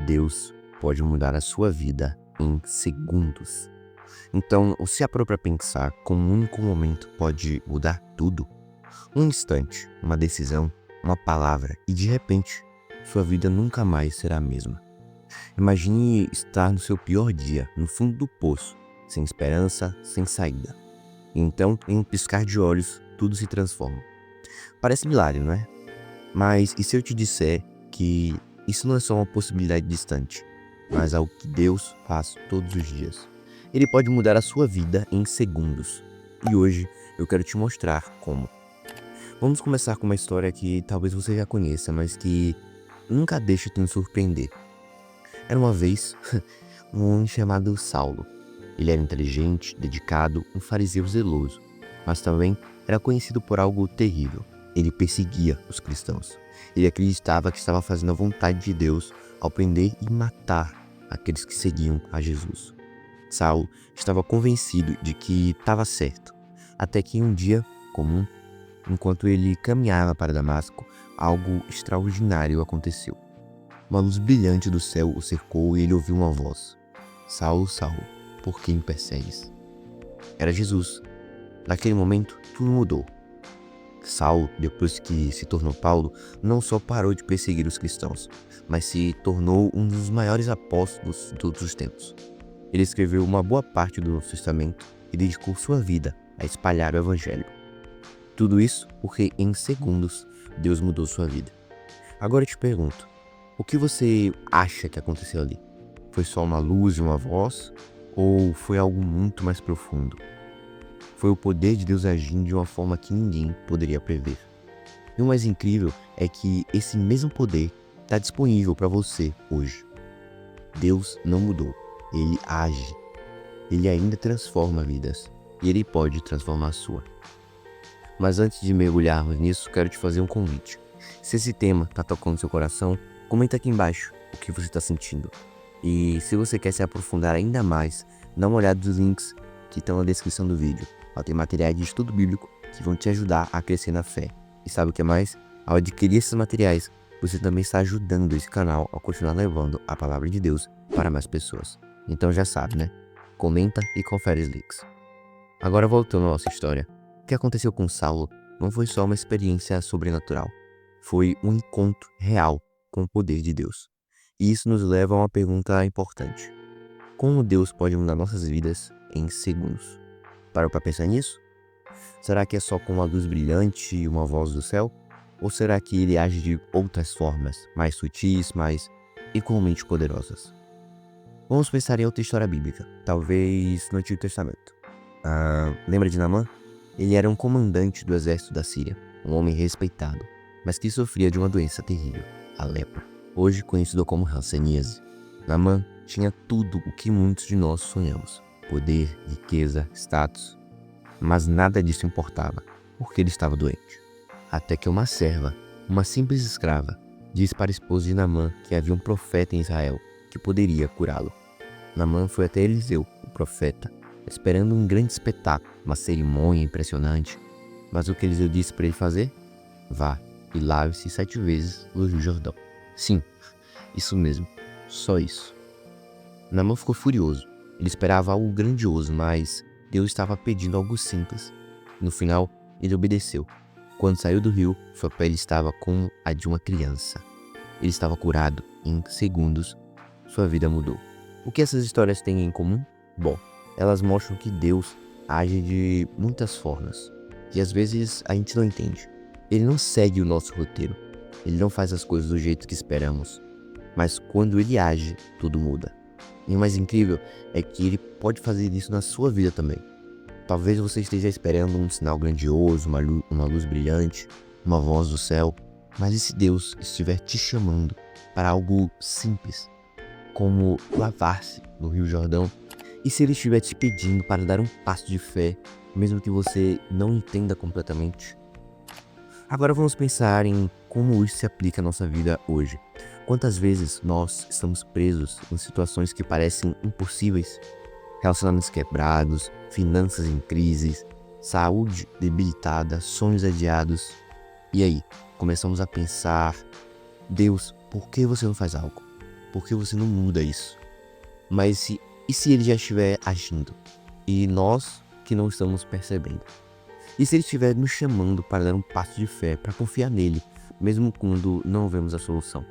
Deus pode mudar a sua vida em segundos. Então, você parou para pensar como um único momento pode mudar tudo? Um instante, uma decisão, uma palavra e de repente, sua vida nunca mais será a mesma. Imagine estar no seu pior dia, no fundo do poço, sem esperança, sem saída. E então, em um piscar de olhos, tudo se transforma. Parece milagre, não é? Mas e se eu te disser que isso não é só uma possibilidade distante, mas algo que Deus faz todos os dias? Ele pode mudar a sua vida em segundos. E hoje eu quero te mostrar como. Vamos começar com uma história que talvez você já conheça, mas que nunca deixa de nos surpreender. Era uma vez um homem chamado Saulo. Ele era inteligente, dedicado, um fariseu zeloso, mas também era conhecido por algo terrível. Ele perseguia os cristãos. Ele acreditava que estava fazendo a vontade de Deus ao prender e matar aqueles que seguiam a Jesus. Saulo estava convencido de que estava certo, até que em um dia comum, enquanto ele caminhava para Damasco, algo extraordinário aconteceu. Uma luz brilhante do céu o cercou e ele ouviu uma voz: Saulo, Saulo, por que me persegues? Era Jesus. Naquele momento, tudo mudou. Saulo, depois que se tornou Paulo, não só parou de perseguir os cristãos, mas se tornou um dos maiores apóstolos de todos os tempos. Ele escreveu uma boa parte do Novo Testamento e dedicou sua vida a espalhar o Evangelho. Tudo isso porque, em segundos, Deus mudou sua vida. Agora eu te pergunto, o que você acha que aconteceu ali? Foi só uma luz e uma voz? Ou foi algo muito mais profundo? Foi o poder de Deus agindo de uma forma que ninguém poderia prever. E o mais incrível é que esse mesmo poder está disponível para você hoje. Deus não mudou, Ele age. Ele ainda transforma vidas e Ele pode transformar a sua. Mas antes de mergulharmos nisso, quero te fazer um convite. Se esse tema está tocando seu coração, comenta aqui embaixo o que você está sentindo. E se você quer se aprofundar ainda mais, dá uma olhada nos links que estão na descrição do vídeo. Lá tem materiais de estudo bíblico que vão te ajudar a crescer na fé. E sabe o que mais? Ao adquirir esses materiais, você também está ajudando esse canal a continuar levando a palavra de Deus para mais pessoas. Então já sabe, né? Comenta e confere os links. Agora voltando à nossa história. O que aconteceu com Saulo não foi só uma experiência sobrenatural. Foi um encontro real com o poder de Deus. E isso nos leva a uma pergunta importante. Como Deus pode mudar nossas vidas em segundos? Parou para pensar nisso? Será que é só com uma luz brilhante e uma voz do céu? Ou será que ele age de outras formas, mais sutis, mais igualmente poderosas? Vamos pensar em outra história bíblica, talvez no Antigo Testamento. Lembra de Naamã? Ele era um comandante do exército da Síria, um homem respeitado, mas que sofria de uma doença terrível, a lepra, hoje conhecido como hanseníase. Naamã tinha tudo o que muitos de nós sonhamos: poder, riqueza, status. Mas nada disso importava, porque ele estava doente. Até que uma serva, uma simples escrava, disse para a esposa de Naamã que havia um profeta em Israel que poderia curá-lo. Naamã foi até Eliseu, o profeta, esperando um grande espetáculo, uma cerimônia impressionante. Mas o que Eliseu disse para ele fazer? Vá e lave-se 7 vezes no Rio Jordão. Sim, isso mesmo, só isso. Naamã ficou furioso. Ele esperava algo grandioso, mas Deus estava pedindo algo simples. No final, ele obedeceu. Quando saiu do rio, sua pele estava como a de uma criança. Ele estava curado. Em segundos, sua vida mudou. O que essas histórias têm em comum? Bom, elas mostram que Deus age de muitas formas. E às vezes a gente não entende. Ele não segue o nosso roteiro. Ele não faz as coisas do jeito que esperamos. Mas quando ele age, tudo muda. E o mais incrível é que ele pode fazer isso na sua vida também. Talvez você esteja esperando um sinal grandioso, uma luz brilhante, uma voz do céu. Mas e se Deus estiver te chamando para algo simples, como lavar-se no Rio Jordão? E se Ele estiver te pedindo para dar um passo de fé, mesmo que você não entenda completamente? Agora vamos pensar em como isso se aplica à nossa vida hoje. Quantas vezes nós estamos presos em situações que parecem impossíveis? Relacionamentos quebrados, finanças em crise, saúde debilitada, sonhos adiados. E aí, começamos a pensar: Deus, por que você não faz algo? porque você não muda isso. Mas e se ele já estiver agindo e nós que não estamos percebendo? E se ele estiver nos chamando para dar um passo de fé, para confiar nele, mesmo quando não vemos a solução?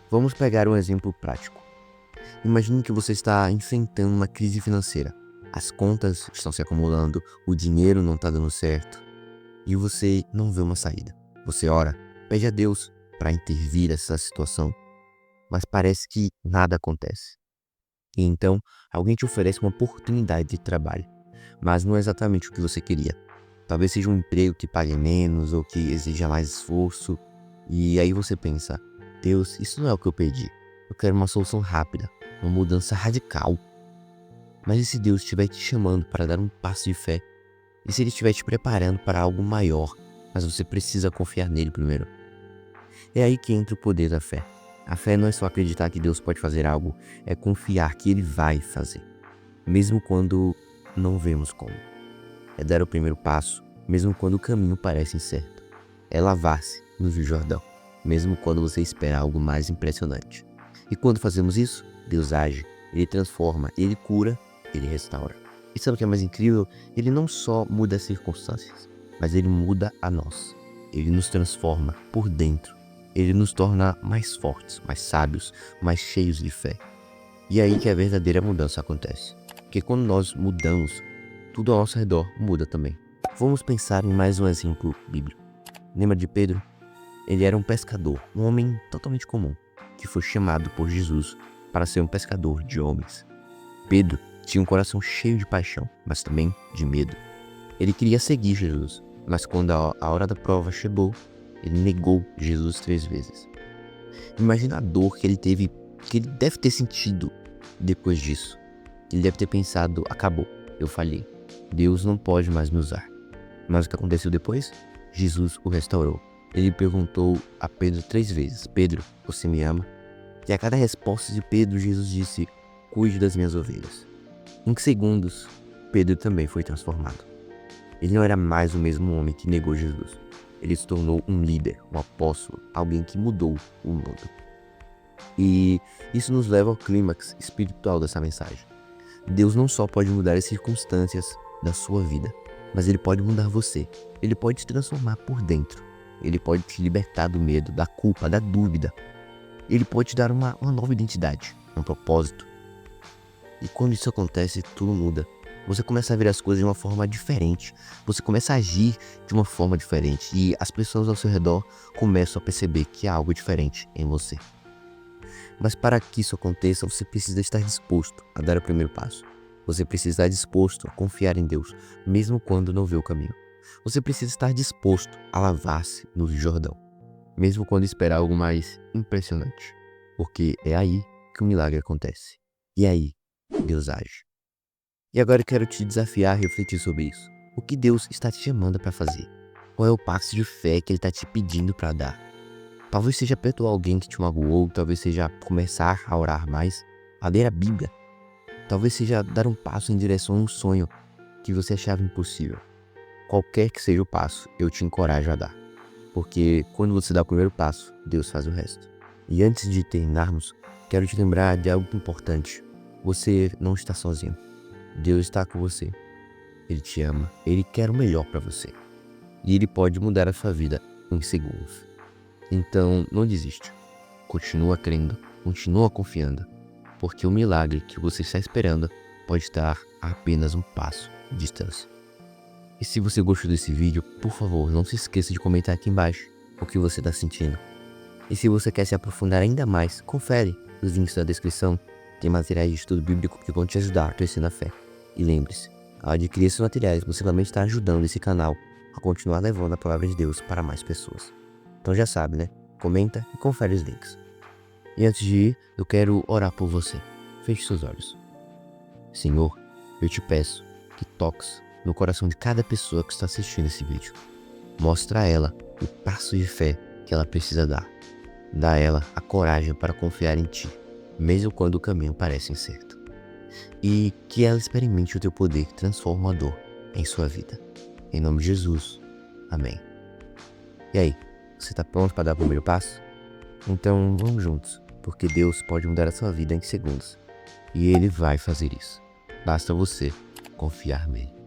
Vamos pegar um exemplo prático. Imagine que você está enfrentando uma crise financeira. As contas estão se acumulando, o dinheiro não está dando certo e você não vê uma saída. Você ora, pede a Deus para intervir nessa situação, mas parece que nada acontece. E então, alguém te oferece uma oportunidade de trabalho, mas não é exatamente o que você queria. Talvez seja um emprego que pague menos ou que exija mais esforço. E aí você pensa, Deus, isso não é o que eu pedi. Eu quero uma solução rápida, uma mudança radical. Mas e se Deus estiver te chamando para dar um passo de fé? E se Ele estiver te preparando para algo maior, mas você precisa confiar nele primeiro? É aí que entra o poder da fé. A fé não é só acreditar que Deus pode fazer algo, é confiar que Ele vai fazer, mesmo quando não vemos como. É dar o primeiro passo, mesmo quando o caminho parece incerto. É lavar-se no Rio Jordão, mesmo quando você espera algo mais impressionante. E quando fazemos isso, Deus age, Ele transforma, Ele cura, Ele restaura. E sabe o que é mais incrível? Ele não só muda as circunstâncias, mas Ele muda a nós. Ele nos transforma por dentro. Ele nos torna mais fortes, mais sábios, mais cheios de fé. E é aí que a verdadeira mudança acontece. Porque quando nós mudamos, tudo ao nosso redor muda também. Vamos pensar em mais um exemplo bíblico. Lembra de Pedro? Ele era um pescador, um homem totalmente comum, que foi chamado por Jesus para ser um pescador de homens. Pedro tinha um coração cheio de paixão, mas também de medo. Ele queria seguir Jesus, mas quando a hora da prova chegou, ele negou Jesus 3 vezes. Imagina a dor que ele teve, que ele deve ter sentido depois disso. Ele deve ter pensado, acabou, eu falhei. Deus não pode mais me usar. Mas o que aconteceu depois? Jesus o restaurou. Ele perguntou a Pedro 3 vezes, Pedro, você me ama? E a cada resposta de Pedro, Jesus disse, cuide das minhas ovelhas. Em segundos, Pedro também foi transformado. Ele não era mais o mesmo homem que negou Jesus. Ele se tornou um líder, um apóstolo, alguém que mudou o mundo. E isso nos leva ao clímax espiritual dessa mensagem. Deus não só pode mudar as circunstâncias da sua vida, mas Ele pode mudar você. Ele pode te transformar por dentro. Ele pode te libertar do medo, da culpa, da dúvida. Ele pode te dar uma nova identidade, um propósito. E quando isso acontece, tudo muda. Você começa a ver as coisas de uma forma diferente. Você começa a agir de uma forma diferente. E as pessoas ao seu redor começam a perceber que há algo diferente em você. Mas para que isso aconteça, você precisa estar disposto a dar o primeiro passo. Você precisa estar disposto a confiar em Deus, mesmo quando não vê o caminho. Você precisa estar disposto a lavar-se no Jordão, mesmo quando esperar algo mais impressionante. Porque é aí que o milagre acontece. E é aí Deus age. E agora eu quero te desafiar a refletir sobre isso. O que Deus está te chamando para fazer? Qual é o passo de fé que Ele está te pedindo para dar? Talvez seja perdoar alguém que te magoou, talvez seja começar a orar mais, a ler a Bíblia. Talvez seja dar um passo em direção a um sonho que você achava impossível. Qualquer que seja o passo, eu te encorajo a dar. Porque quando você dá o primeiro passo, Deus faz o resto. E antes de terminarmos, quero te lembrar de algo importante. Você não está sozinho. Deus está com você. Ele te ama. Ele quer o melhor para você. E Ele pode mudar a sua vida em segundos. Então, não desiste. Continua crendo. Continua confiando. Porque o milagre que você está esperando pode estar a apenas um passo de distância. E se você gostou desse vídeo, por favor, não se esqueça de comentar aqui embaixo o que você está sentindo. E se você quer se aprofundar ainda mais, confere os links da descrição. Tem materiais de estudo bíblico que vão te ajudar a crescer na fé. E lembre-se, ao adquirir esses materiais, você realmente está ajudando esse canal a continuar levando a palavra de Deus para mais pessoas. Então já sabe, né? Comenta e confere os links. E antes de ir, eu quero orar por você. Feche seus olhos. Senhor, eu te peço que toques no coração de cada pessoa que está assistindo esse vídeo. Mostra a ela o passo de fé que ela precisa dar. Dá a ela a coragem para confiar em Ti, mesmo quando o caminho parece incerto. E que ela experimente o Teu poder transformador em sua vida. Em nome de Jesus. Amém. E aí, você está pronto para dar o primeiro passo? Então vamos juntos. porque Deus pode mudar a sua vida em segundos. E Ele vai fazer isso. Basta você confiar nele.